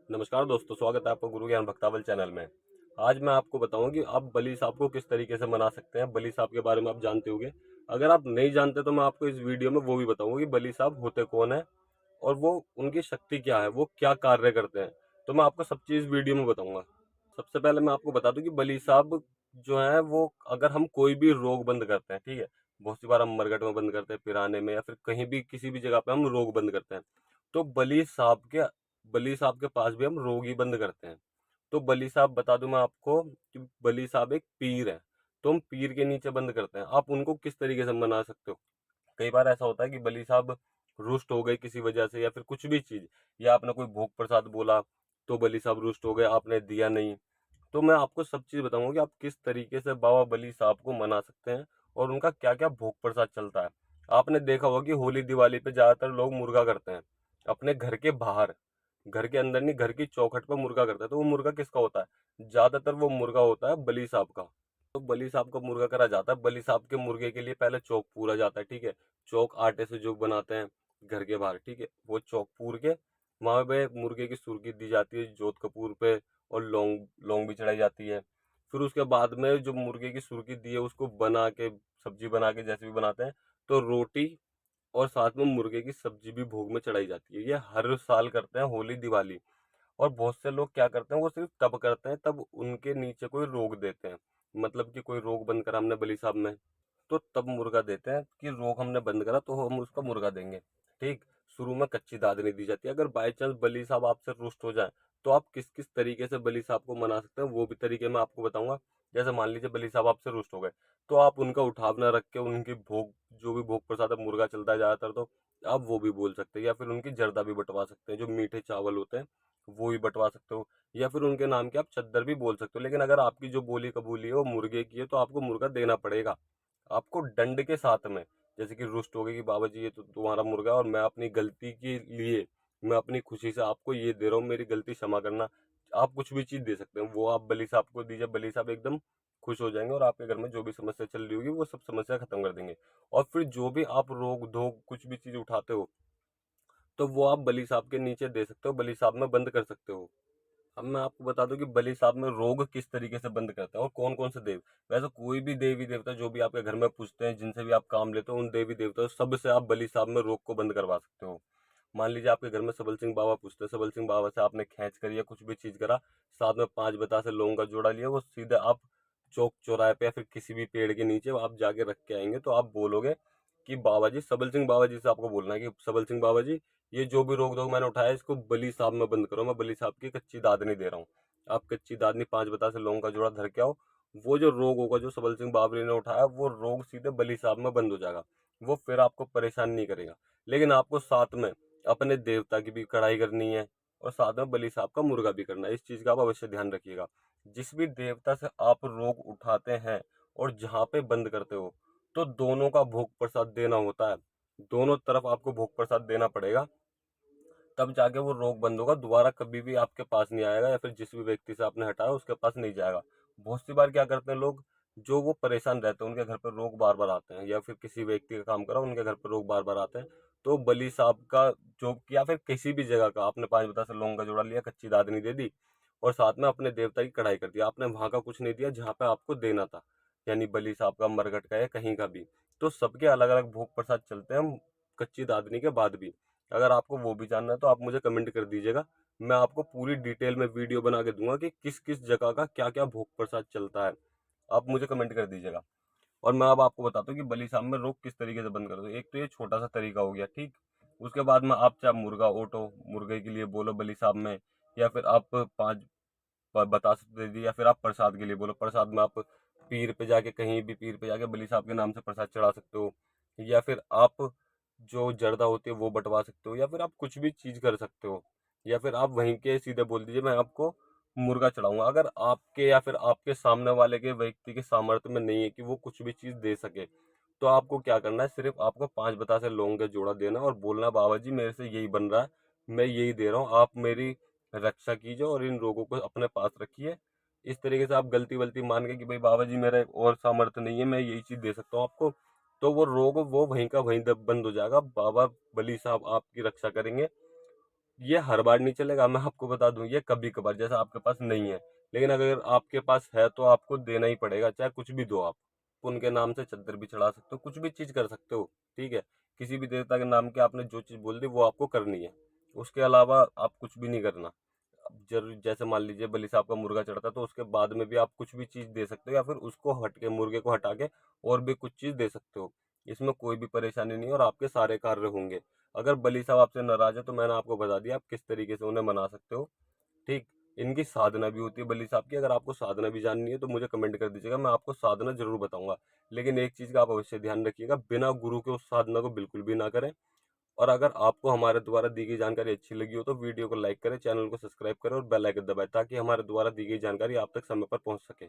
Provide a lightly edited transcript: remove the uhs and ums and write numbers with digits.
नमस्कार दोस्तों, स्वागत है आपका गुरु ज्ञान भक्तावल चैनल में। आज मैं आपको बताऊं कि आप बली साहब को किस तरीके से मना सकते हैं। बली साहब के बारे में आप जानते होंगे। अगर आप नहीं जानते तो मैं आपको इस वीडियो में वो भी बताऊंगा कि बली साहब होते कौन है और वो उनकी शक्ति क्या है, वो क्या कार्य करते हैं। तो मैं आपको सब चीज़ वीडियो में बताऊंगा। सबसे पहले मैं आपको बता दूं कि बली साहब जो है वो, अगर हम कोई भी रोग बंद करते हैं, ठीक है, बहुत सी बार हम मरगट में बंद करते हैं, पिराने में, या फिर कहीं भी किसी भी जगह पे हम रोग बंद करते हैं, तो बली साहब के पास भी हम रोग ही बंद करते हैं। तो बली साहब, बता दूं मैं आपको कि बली साहब एक पीर है। तो हम पीर के नीचे बंद करते हैं। आप उनको किस तरीके से मना सकते हो? कई बार ऐसा होता है कि बली साहब रुष्ट हो गए किसी वजह से, या फिर कुछ भी चीज, या आपने कोई भोग प्रसाद बोला तो बली साहब रुष्ट हो गए, आपने दिया नहीं। तो मैं आपको सब चीज बताऊंगा कि आप किस तरीके से बाबा बली साहब को मना सकते हैं और उनका क्या क्या भोग प्रसाद चलता है। आपने देखा होगा कि होली दिवाली पे ज्यादातर लोग मुर्गा करते हैं अपने घर के बाहर। घर के अंदर नहीं, घर की चौखट पर मुर्गा करता है। तो वो मुर्गा किसका होता है? ज्यादातर वो मुर्गा होता है बली साहब का। तो बली साहब का मुर्गा करा जाता है। बली साहब के मुर्गे के लिए पहले चौक पूरा जाता है, ठीक है। चौक आटे से जो बनाते हैं घर के बाहर, ठीक है, वो चौक पूर के वहां पे मुर्गे की सुर्गी दी जाती है जोत कपूर पे, और लौंग लौंग भी चढ़ाई जाती है। फिर उसके बाद में जो मुर्गे की सुर्गी दी है उसको बना के, सब्जी बना के जैसे भी बनाते हैं, तो रोटी और साथ में मुर्गे की सब्जी भी भोग में चढ़ाई जाती है। ये हर साल करते हैं होली दिवाली। और बहुत से लोग क्या करते हैं, वो सिर्फ तब करते हैं तब उनके नीचे कोई रोक देते हैं। मतलब कि कोई रोक बंद करा हमने बली साहब में, तो तब मुर्गा देते हैं कि रोक हमने बंद करा तो हम उसका मुर्गा देंगे। ठीक। शुरू में कच्ची दाद नहीं दी जाती। अगर बाई चांस बली साहब आपसे रुष्ट हो जाए तो आप किस किस तरीके से बली साहब को मना सकते हैं, वो भी तरीके मैं आपको बताऊंगा। जैसे मान लीजिए बली साहब आपसे रुष्ट हो गए, तो आप उनका उठाव ना रख के उनकी भोग, जो भी भोग प्रसाद है, मुर्गा चलता है ज्यादातर, तो आप वो भी बोल सकते हैं, या फिर उनकी जर्दा भी बंटवा सकते हैं। जो मीठे चावल होते हैं वो भी बंटवा सकते हो, या फिर उनके नाम की आप चद्दर भी बोल सकते हो। लेकिन अगर आपकी जो बोली कबूली है वो मुर्गे की है तो आपको मुर्गा देना पड़ेगा, आपको दंड के साथ में। जैसे कि रुष्ट हो गए कि बाबा जी ये तो तुम्हारा मुर्गा है और मैं अपनी गलती के लिए, मैं अपनी खुशी से आपको ये दे रहा हूँ, मेरी गलती क्षमा करना। आप कुछ भी चीज दे सकते हैं, वो आप बली साहब को दीजिए। बली साहब एकदम खुश हो जाएंगे और आपके घर में जो भी समस्या चल रही होगी वो सब समस्या खत्म कर देंगे। और फिर जो भी आप रोग धोग कुछ भी चीज उठाते हो, तो वो आप बली साहब के नीचे दे सकते हो, बली साहब में बंद कर सकते हो। अब मैं आपको बता दूं कि बलि साहब में रोग किस तरीके से बंद करते हैं और कौन कौन से देव। वैसे कोई भी देवी देवता जो भी आपके घर में पूजते हैं, जिनसे भी आप काम लेते हो, उन देवी देवताओं सबसे आप बलि साहब में रोग को बंद करवा सकते हो। मान लीजिए आपके घर में सबल सिंह बाबा पूजते हैं, सबल सिंह बाबा से आपने खींच कर या कुछ भी चीज करा, साथ में 5 बतासे लौंग का जोड़ा लिया, वो सीधे आप चौक चौराहे पे या फिर किसी भी पेड़ के नीचे आप जाके रख के आएंगे, तो आप बोलोगे कि बाबा जी, सबल सिंह बाबा जी से आपको बोलना है कि सबल सिंह बाबा जी, ये जो भी रोक टोक मैंने उठाया इसको बली साहब में बंद करो। मैं बली साहब की कच्ची दादनी दे रहा हूँ। आप कच्ची दादनी 5 बतासे लौंग का जोड़ा धर के आओ। वो जो रोग होगा जो सबल सिंह बाबरी ने उठाया, वो रोग सीधे बली साहब में बंद हो जाएगा। वो फिर आपको परेशान नहीं करेगा। लेकिन आपको साथ में अपने देवता की भी कढ़ाई करनी है और साथ में बली साहब का मुर्गा भी करना है। इस चीज का आप अवश्य ध्यान रखिएगा। जिस भी देवता से आप रोग उठाते हैं और जहाँ पे बंद करते हो, तो दोनों का भोग प्रसाद देना होता है। दोनों तरफ आपको भोग प्रसाद देना पड़ेगा, तब जाके वो रोग बंद होगा। दोबारा कभी भी आपके पास नहीं आएगा, या फिर जिस भी व्यक्ति से आपने हटाया उसके पास नहीं जाएगा। बहुत सी बार क्या करते हैं लोग, जो वो परेशान रहते हैं, उनके घर पर रोग बार बार आते हैं, या फिर किसी व्यक्ति का काम करा उनके घर पर रोग बार बार आते हैं, तो बली साहब का जो, या फिर किसी भी जगह का, आपने 5 बतासे लौंग का जोड़ा लिया, कच्ची दादनी दे दी और साथ में अपने देवता की कढ़ाई कर दिया, आपने वहां का कुछ नहीं दिया जहाँ पे आपको देना था, यानी बली साहब का, मरघट का, या कहीं का भी। तो सबके अलग अलग भोग प्रसाद चलते हैं कच्ची दादनी के बाद भी। अगर आपको वो भी जानना है तो आप मुझे कमेंट कर दीजिएगा। मैं आपको पूरी डिटेल में वीडियो बना के दूंगा कि किस किस जगह का क्या क्या भोग प्रसाद चलता है। आप मुझे कमेंट कर दीजिएगा। और मैं अब आपको बताता हूँ कि बली साहब में रोग किस तरीके से बंद कर दो। एक तो ये छोटा सा तरीका हो गया, ठीक। उसके बाद में आप चाहे मुर्गा ओटो, मुर्गे के लिए बोलो बली साहब में, या फिर आप 5 बतासे दे दी, या फिर आप प्रसाद के लिए बोलो। प्रसाद में आप पीर पे जाके, कहीं भी पीर पे जाके बली साहब के नाम से प्रसाद चढ़ा सकते हो, या फिर आप जो जर्दा होती है वो बंटवा सकते हो, या फिर आप कुछ भी चीज कर सकते हो, या फिर आप वहीं के सीधे बोल दीजिए मैं आपको मुर्गा चढ़ाऊंगा। अगर आपके या फिर आपके सामने वाले के व्यक्ति के सामर्थ्य में नहीं है कि वो कुछ भी चीज दे सके, तो आपको क्या करना है, सिर्फ आपको 5 बतासे लौंग का जोड़ा देना और बोलना बाबा जी मेरे से यही बन रहा है, मैं यही दे रहा हूँ, आप मेरी रक्षा कीजिए और इन रोगों को अपने पास रखिए। इस तरीके से आप गलती वलती मान के कि भाई बाबा जी मेरा और सामर्थ्य नहीं है, मैं यही चीज दे सकता हूँ आपको, तो वो रोग वो वहीं का वहीं बंद हो जाएगा। बाबा बली साहब आपकी रक्षा करेंगे ये हर बार नहीं चलेगा, मैं आपको बता दूं, ये कभी कभार, जैसा आपके पास नहीं है, लेकिन अगर आपके पास है तो आपको देना ही पड़ेगा, चाहे कुछ भी दो आप। उनके नाम से चद्दर भी चढ़ा सकते हो, कुछ भी चीज कर सकते हो, ठीक है। किसी भी देवता के नाम के आपने जो चीज बोल दी वो आपको करनी है, उसके अलावा आप कुछ भी नहीं करना। अब जरूर जैसे मान लीजिए बलि साहब का मुर्गा चढ़ता, तो उसके बाद में भी आप कुछ भी चीज दे सकते हो, या फिर उसको हट के, मुर्गे को हटा के और भी कुछ चीज दे सकते हो। इसमें कोई भी परेशानी नहीं है और आपके सारे कार्य होंगे। अगर बली साहब आपसे नाराज है तो मैंने आपको बता दिया आप किस तरीके से उन्हें मना सकते हो, ठीक। इनकी साधना भी होती है बली साहब की, अगर आपको साधना भी जाननी है तो मुझे कमेंट कर दीजिएगा, मैं आपको साधना जरूर बताऊंगा। लेकिन एक चीज का आप अवश्य ध्यान रखिएगा, बिना गुरु के उस साधना को बिल्कुल भी ना करें। और अगर आपको हमारे द्वारा दी गई जानकारी अच्छी लगी हो तो वीडियो को लाइक करें, चैनल को सब्सक्राइब करें और बेल आइकन दबाएं, ताकि हमारे द्वारा दी गई जानकारी आप तक समय पर पहुंच सके।